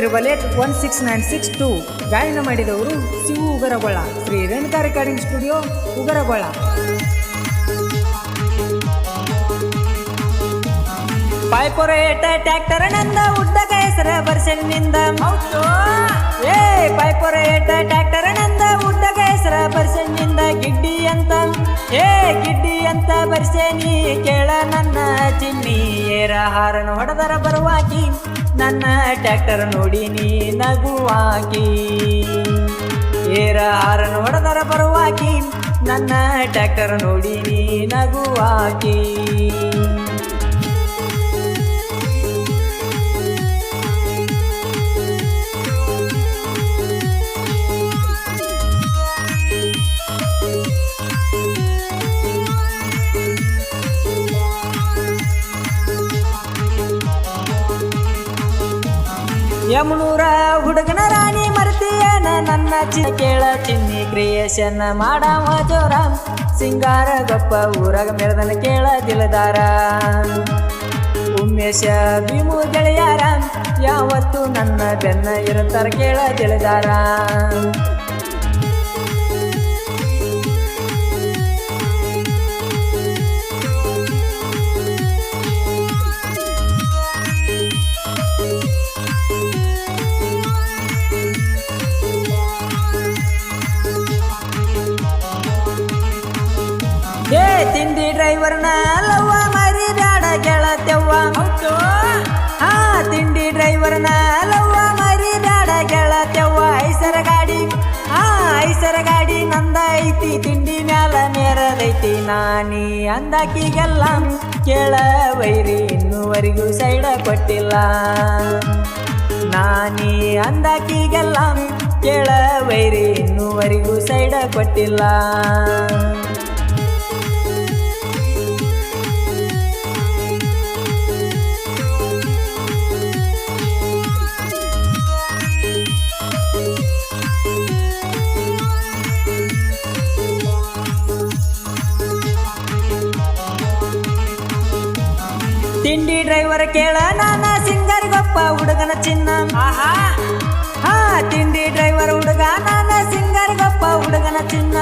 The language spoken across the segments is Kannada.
81696 ಗಾಯನ ಮಾಡಿದವರು ಶಿವು ಉಗರಗೊಳ್ಳ, ಶ್ರೀ ರೇಣುಕಾ ರೆಕಾರ್ಡಿಂಗ್ ಸ್ಟುಡಿಯೋ ಉಗರಗೊಳ್ಳ. ಪೈಪೊರೇಟ ಟ್ಯಾಕ್ಟರ್ ನಂದ ಉದ್ದಕ ಹೆಸರ ಬರ್ಸೆನ್ನಿಂದ ಪೈಪೊರೇಟ ಟ್ಯಾಕ್ಟರ್ ನಂದ ಉದ್ದಕ ಹೆಸರ ಬರ್ಸೆನ್ನಿಂದ ಗಿಡ್ಡಿ ಅಂತ ಬರ್ಸೇನಿ ಕೇಳ ನನ್ನ ಚಿನ್ನಿ ಏರ ಹಾರನ ಹೊಡೆದರ ಬರುವಾಕಿ ನನ್ನ ಟ್ಯಾಕ್ಟರ್ ನೋಡಿ ನೀ ನಗುವಾಕಿ ಏರ ಹಾರನ ಹೊಡೆದರ ಬರುವಾಕಿ ನನ್ನ ಟ್ಯಾಕ್ಟರ್ ನೋಡಿ ನೀ ನಗುವಾಕಿ. ಯಮುನೂರ ಹುಡುಗನ ರಾಣಿ ಮರ್ತಿಯನ ನನ್ನ ಕೇಳ ಚಿನ್ನಿ ಕ್ರಿಯೇಷನ್ ಮಾಡಾವ ಜೋರ ಸಿಂಗಾರ ಗಪ್ಪ ಊರಾಗ ಮೆರೆದನ ಕೇಳ ದಿಲದಾರ ಉಮೇಶ ಭೀಮು ಗೆಳೆಯಾರ ಯಾವತ್ತು ನನ್ನ ಬೆನ್ನ ಇರುತ್ತಾರ ಕೇಳ ದಿಲದಾರ. ತಿಂಡಿ ಡ್ರೈವರ್ನ ಲವ್ವ ಮರಿ ಬ್ಯಾಡ ಗೆಳತ್ಯವ್ವ, ತಿಂಡಿ ಡ್ರೈವರ್ನ ಲವ್ವ ಮರಿ ಬ್ಯಾಡ ಗೆಳತ್ಯವ್ವ. ಐಸರ ಗಾಡಿ ನಂದ ಐತಿ ತಿಂಡಿ ಮ್ಯಾಲ ನೇರದೈತಿ ನಾನಿ ಅಂದಾಕಿಗೆಲ್ಲ ಕೇಳ ವೈರಿ ಇನ್ನುವರೆಗೂ ಸೈಡ ಕೊಟ್ಟಿಲ್ಲ. ನಾನಿ ಅಂದಾಕಿಗೆಲ್ಲ ಕೇಳ ವೈರಿ ಇನ್ನುವರೆಗೂ ಸೈಡ ಕೊಟ್ಟಿಲ್ಲ. ತಿಂಡಿ ಡ್ರೈವರ್ ಕೇಳ ನಾನ ಸಿಂಗರ್ ಗೊಪ್ಪ ಹುಡುಗನ ಚಿನ್ನ, ತಿಂಡಿ ಡ್ರೈವರ್ ಹುಡುಗ ನಾನ ಸಿಂಗರ್ ಗೊಪ್ಪ ಹುಡುಗನ ಚಿನ್ನ.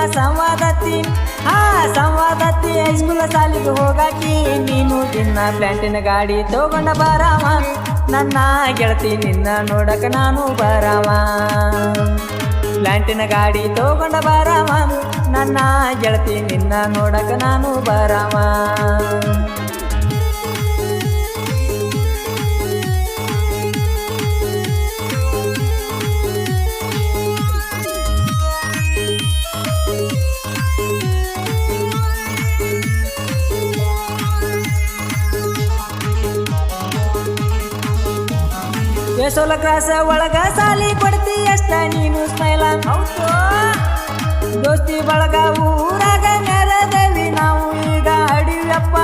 ಸಂವಾದತ್ತಿ ಹೈಸ್ಕೂಲ ಸಾಲಿಗೆ ಹೋಗಾಕಿ ನೀನು ದಿನ ಪ್ಲಾಂಟಿನ ಗಾಡಿ ತಗೊಂಡ ಬಾರಾವ ನನ್ನ ಗೆಳತಿ ನಿನ್ನ ನೋಡಕ ನಾನು ಬಾರಾವ. ಪ್ಲಾಂಟಿನ ಗಾಡಿ ತಗೊಂಡ ಬಾರಾವ ನನ್ನ ಗೆಳತಿ ನಿನ್ನ ನೋಡಕ ನಾನು ಬಾರಾವ. ಯಶೋಲ ಕ್ರಾಸ ಒಳಗ ಸಾಲಿ ಕೊಡ್ತಿ ಅಷ್ಟ ನೀನು ಸ್ಮೈಲ, ದೋಸ್ತಿ ಬಳಗ ಊರಾಗ ಮೆರದವಿ ನಾವು ಈಗ ಅಡಿವಪ್ಪ.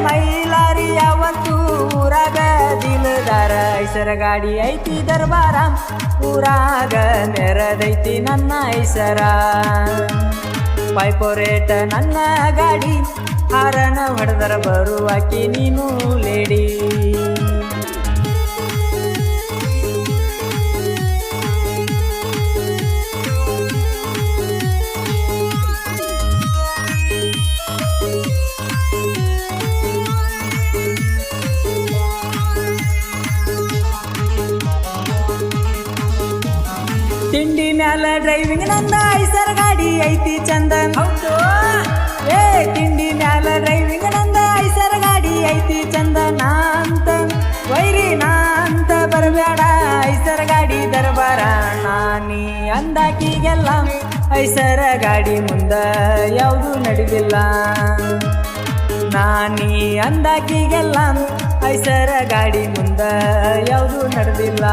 ಮೈಲಾರಿ ಯಾವತ್ತು ಊರಾಗ ದಿಲದಾರ ಐಸರ ಗಾಡಿ ಐತಿ ದರ್ಬಾರ ಊರಾಗ ಮೆರದೈತಿ ನನ್ನ ಐಸರ. ಪೈಪೊರೇಟ ನನ್ನ ಗಾಡಿ ಹಾರನ ಹೊಡೆದರ ಬರುವಾಕಿ ನೀನು ಲೇಡಿ. ತಿಂಡಿ ಮ್ಯಾಲ ಡ್ರೈವಿಂಗ್ ನಂದ ಐಸರ ಗಾಡಿ ಐತಿ ಚಂದ, ತಿಂಡಿ ಮ್ಯಾಲ ಡ್ರೈವಿಂಗ್ ನಂದ ಐಸರ ಗಾಡಿ ಐತಿ ಚಂದ. ವೈರಿ ನಾಂತ ಬರಬೇಡ ಐಸರ ಗಾಡಿ ದರ್ಬಾರ ನಾನಿ ಅಂದಾಕಿಗೆಲ್ಲ ಐಸರ ಗಾಡಿ ಮುಂದ ಯಾವುದು ನಡೆದಿಲ್ಲ. ನಾನಿ ಅಂದಾಕಿಗೆಲ್ಲ ಐಸರ ಗಾಡಿ ಮುಂದ ಯಾವುದು ನಡೆದಿಲ್ಲ.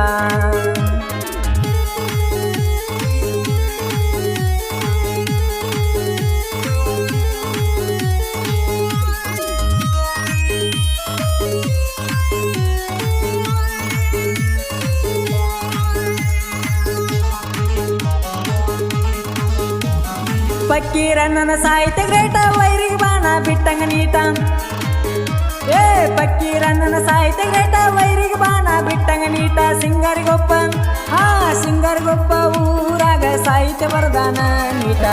ಫಕೀರ ನನ್ನ ಸಾಹಿತ್ಯ ಗ್ರೇಟ ವೈರಿ ಬಾಣ ಬಿಟ್ಟಂಗ ನೀಟ. ಏ ಪಕ್ಕೀರಣ್ಣನ ಸಾಹಿತ್ಯ ಗ್ರೇಟ ವೈರಿಗೆ ಬಾಣ ಬಿಟ್ಟಂಗ ನೀಟ ಸಿಂಗಾರಿಗೊಪ್ಪ ಸಿಂಗಾರಿಗೊಪ್ಪ ಊರಾಗ ಸಾಹಿತ್ಯ ಬರದಾನ ನೀಟ